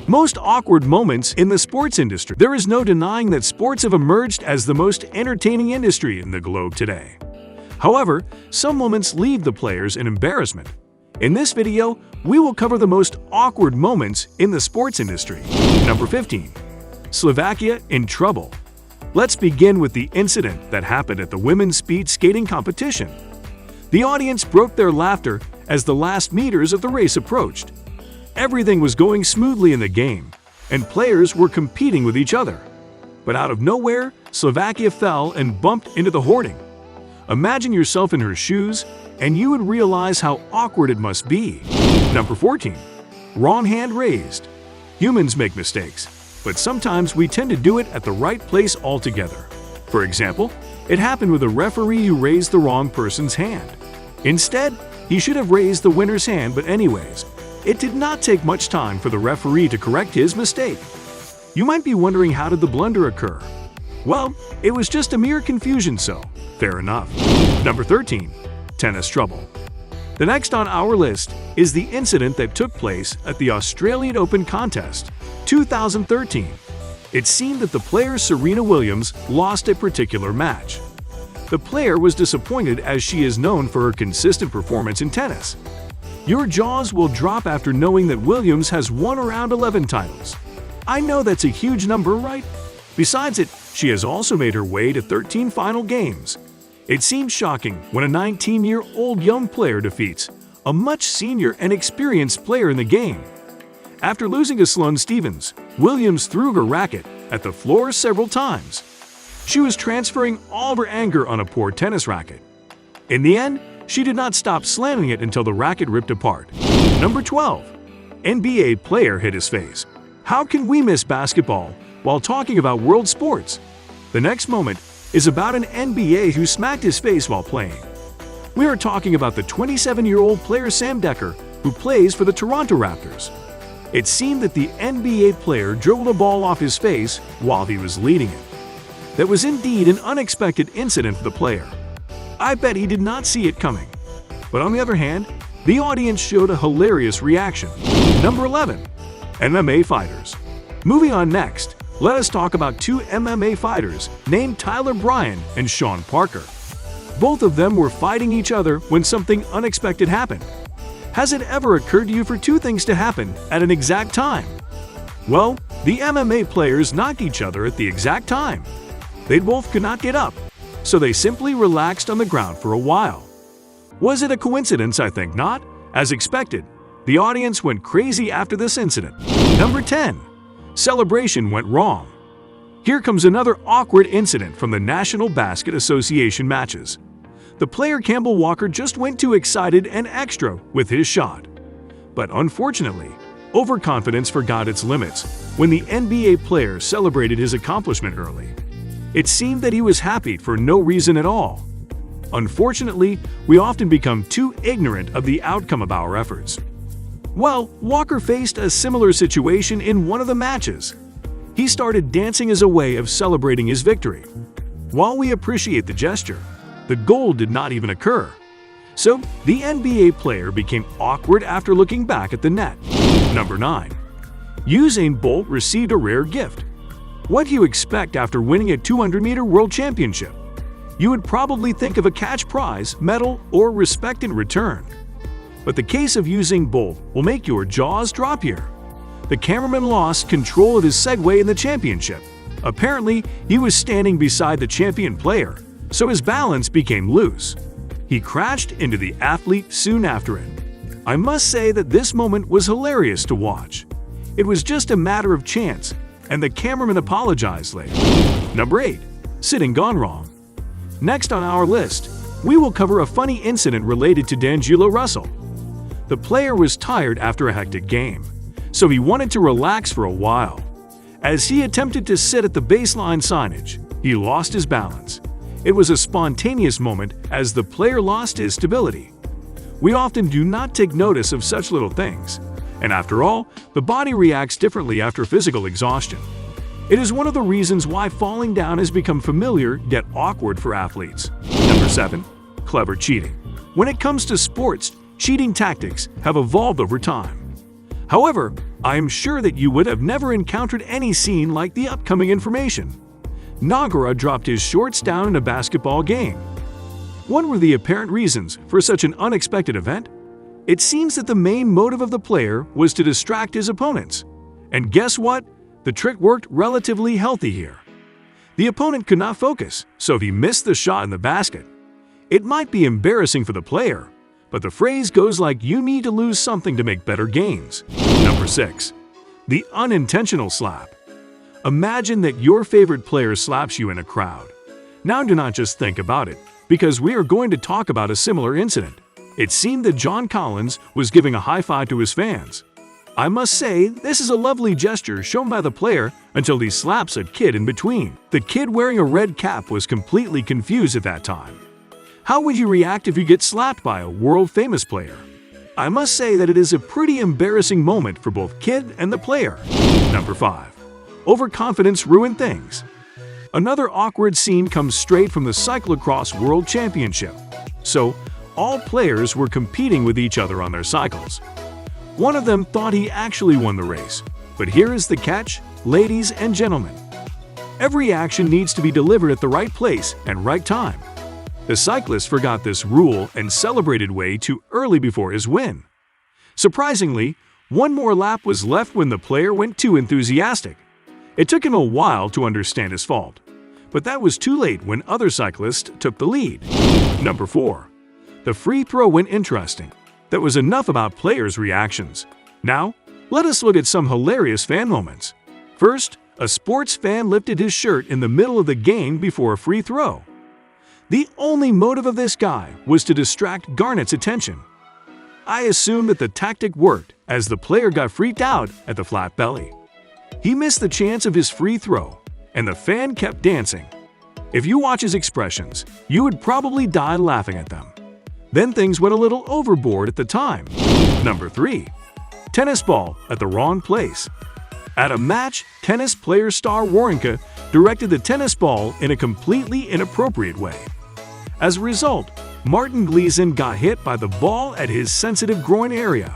Most awkward moments in the sports industry. There is no denying that sports have emerged as the most entertaining industry in the globe today. However, some moments leave the players in embarrassment. In this video, we will cover the most awkward moments in the sports industry. Number 15. Slovakia in trouble. Let's begin with the incident that happened at the women's speed skating competition. The audience broke their laughter as the last meters of the race approached. Everything was going smoothly in the game, and players were competing with each other. But out of nowhere, Slovakia fell and bumped into the hoarding. Imagine yourself in her shoes, and you would realize how awkward it must be. Number 14. Wrong hand raised. Humans make mistakes, but sometimes we tend to do it at the right place altogether. For example, it happened with a referee who raised the wrong person's hand. Instead, he should have raised the winner's hand, but anyways, it did not take much time for the referee to correct his mistake. You might be wondering, how did the blunder occur? Well, it was just a mere confusion, so fair enough. Number 13. Tennis trouble. The next on our list is the incident that took place at the Australian Open contest, 2013. It seemed that the player Serena Williams lost a particular match. The player was disappointed as she is known for her consistent performance in tennis. Your jaws will drop after knowing that Williams has won around 11 titles. I know that's a huge number, right? Besides it, she has also made her way to 13 final games. It seems shocking when a 19-year-old young player defeats a much senior and experienced player in the game. After losing to Sloane Stephens, Williams threw her racket at the floor several times. She was transferring all of her anger on a poor tennis racket. In the end, she did not stop slamming it until the racket ripped apart. Number 12. NBA player hit his face. How can we miss basketball while talking about world sports? The next moment is about an NBA who smacked his face while playing. We are talking about the 27-year-old player Sam Dekker, who plays for the Toronto Raptors. It seemed that the NBA player dribbled a ball off his face while he was leading it. That was indeed an unexpected incident for the player. I bet he did not see it coming. But on the other hand, the audience showed a hilarious reaction. Number 11. MMA fighters. Moving on next, let us talk about two MMA fighters named Tyler Bryan and Sean Parker. Both of them were fighting each other when something unexpected happened. Has it ever occurred to you for two things to happen at an exact time? Well, the MMA players knocked each other at the exact time. They both could not get up, so they simply relaxed on the ground for a while. Was it a coincidence? I think not. As expected, the audience went crazy after this incident. Number 10. Celebration went wrong. Here comes another awkward incident from the National Basket Association matches. The player Campbell Walker just went too excited and extra with his shot. But unfortunately, overconfidence forgot its limits when the NBA player celebrated his accomplishment early. It seemed that he was happy for no reason at all. Unfortunately, we often become too ignorant of the outcome of our efforts. Well, Walker faced a similar situation in one of the matches. He started dancing as a way of celebrating his victory. While we appreciate the gesture, the goal did not even occur. So, the NBA player became awkward after looking back at the net. Number 9. Usain Bolt received a rare gift. What do you expect after winning a 200-meter world championship? You would probably think of a cash prize, medal, or respect in return. But the case of Usain Bolt will make your jaws drop here. The cameraman lost control of his Segway in the championship. Apparently, he was standing beside the champion player, so his balance became loose. He crashed into the athlete soon after it. I must say that this moment was hilarious to watch. It was just a matter of chance, and the cameraman apologized later. Number 8. Sitting gone wrong. Next on our list, we will cover a funny incident related to D'Angelo Russell. The player was tired after a hectic game, so he wanted to relax for a while. As he attempted to sit at the baseline signage, he lost his balance. It was a spontaneous moment as the player lost his stability. We often do not take notice of such little things, and after all, the body reacts differently after physical exhaustion. It is one of the reasons why falling down has become familiar yet awkward for athletes. Number 7. Clever cheating. When it comes to sports, cheating tactics have evolved over time. However, I am sure that you would have never encountered any scene like the upcoming information. Nagara dropped his shorts down in a basketball game. What were the apparent reasons for such an unexpected event? It seems that the main motive of the player was to distract his opponents. And guess what? The trick worked relatively healthy here. The opponent could not focus, so he missed the shot in the basket. It might be embarrassing for the player, but the phrase goes like you need to lose something to make better gains. Number 6. The unintentional slap. Imagine that your favorite player slaps you in a crowd. Now do not just think about it, because we are going to talk about a similar incident. It seemed that John Collins was giving a high five to his fans. I must say, this is a lovely gesture shown by the player until he slaps a kid in between. The kid wearing a red cap was completely confused at that time. How would you react if you get slapped by a world-famous player? I must say that it is a pretty embarrassing moment for both kid and the player. Number 5. Overconfidence ruined things. Another awkward scene comes straight from the Cyclocross World Championship. So, all players were competing with each other on their cycles. One of them thought he actually won the race. But here is the catch, ladies and gentlemen. Every action needs to be delivered at the right place and right time. The cyclist forgot this rule and celebrated way too early before his win. Surprisingly, one more lap was left when the player went too enthusiastic. It took him a while to understand his fault, but that was too late when other cyclists took the lead. Number 4. The free throw went interesting. That was enough about players' reactions. Now, let us look at some hilarious fan moments. First, a sports fan lifted his shirt in the middle of the game before a free throw. The only motive of this guy was to distract Garnett's attention. I assume that the tactic worked as the player got freaked out at the flat belly. He missed the chance of his free throw, and the fan kept dancing. If you watch his expressions, you would probably die laughing at them. Then things went a little overboard at the time. Number 3. Tennis ball at the wrong place. At a match, tennis player star Wawrinka directed the tennis ball in a completely inappropriate way. As a result, Martin Gleason got hit by the ball at his sensitive groin area.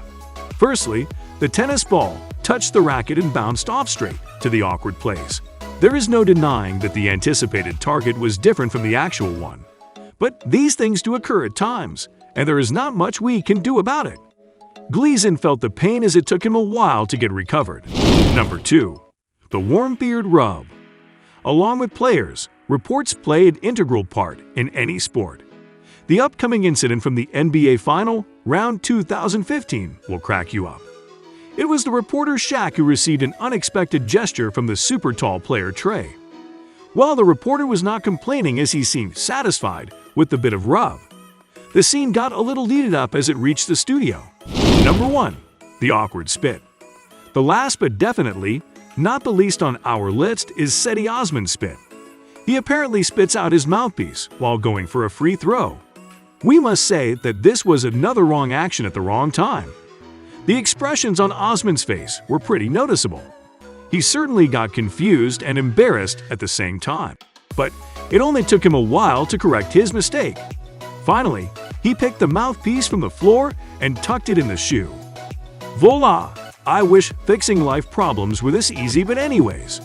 Firstly, the tennis ball touched the racket and bounced off straight to the awkward place. There is no denying that the anticipated target was different from the actual one. But these things do occur at times, and there is not much we can do about it. Gleason felt the pain as it took him a while to get recovered. Number 2. The warm beard rub. Along with players, reports play an integral part in any sport. The upcoming incident from the NBA Final, round 2015, will crack you up. It was the reporter Shaq who received an unexpected gesture from the super tall player Trey. While the reporter was not complaining as he seemed satisfied with the bit of rub, the scene got a little heated up as it reached the studio. Number 1. The awkward spit. The last but definitely not the least on our list is Cedi Osman's spit. He apparently spits out his mouthpiece while going for a free throw. We must say that this was another wrong action at the wrong time. The expressions on Osman's face were pretty noticeable. He certainly got confused and embarrassed at the same time. But it only took him a while to correct his mistake. Finally, he picked the mouthpiece from the floor and tucked it in the shoe. Voila! I wish fixing life problems were this easy, but anyways,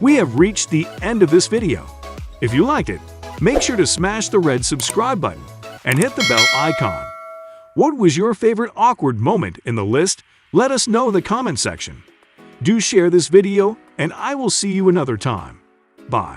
we have reached the end of this video. If you liked it, make sure to smash the red subscribe button and hit the bell icon. What was your favorite awkward moment in the list? Let us know in the comment section. Do share this video, and I will see you another time. Bye.